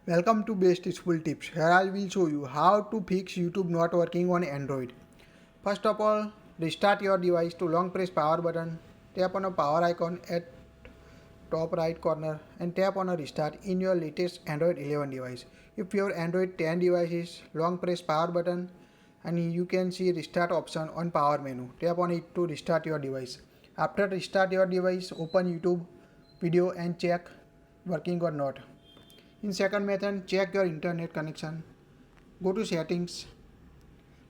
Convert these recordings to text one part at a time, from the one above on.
Welcome to Best Useful Tips. Here I will show you how to fix YouTube not working on Android. First of all, restart your device. To long press power button, tap on a power icon at top right corner and tap on a restart in your latest Android 11 device. If your Android 10 device is, long press power button and you can see restart option on power menu. Tap on it to restart your device. After restart your device, open YouTube video and check working or not. In second method, check your internet connection. Go to settings,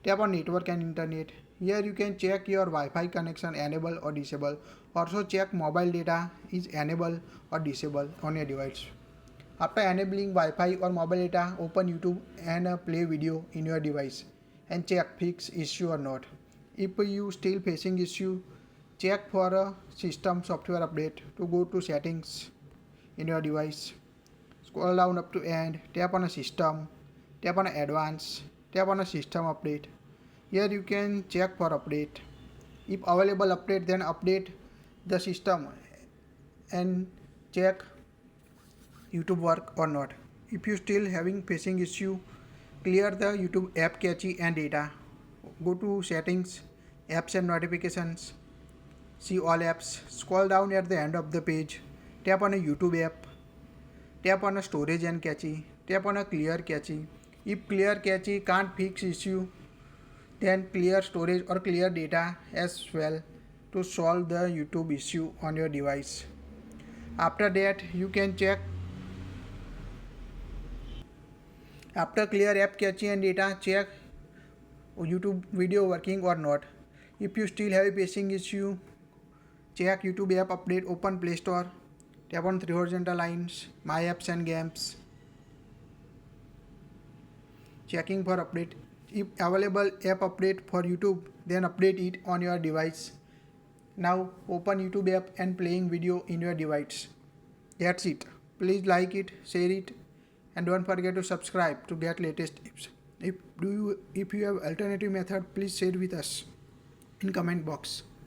tap on network and internet. Here you can check your Wi-Fi connection enable or disable. Also check mobile data is enable or disable on your device. After enabling Wi-Fi or mobile data, open YouTube and play video in your device and check fix issue or not. If you still facing issue, check for a system software update. To go to settings in your device, scroll down up to end, tap on a system, tap on advanced, tap on a system update. Here you can check for update. If available update, then update the system and check YouTube work or not. If you still having facing issue, clear the YouTube app cache and data. Go to settings, apps and notifications, see all apps, scroll down at the end of the page, tap on a YouTube app, tap on a storage and cache, tap on a clear cache. If clear cache can't fix issue, then clear storage or clear data as well to solve the YouTube issue on your device. After that, you can check. After clear app cache and data, check YouTube video working or not. If you still have facing issue, check YouTube app update, open Play Store, tap on three horizontal lines, my apps and games, checking for update. If available app update for YouTube, then update it on your device. Now open YouTube app and playing video in your device. That's it. Please like it, share it, and don't forget to subscribe to get latest tips. If you have alternative method, please share with us in comment box.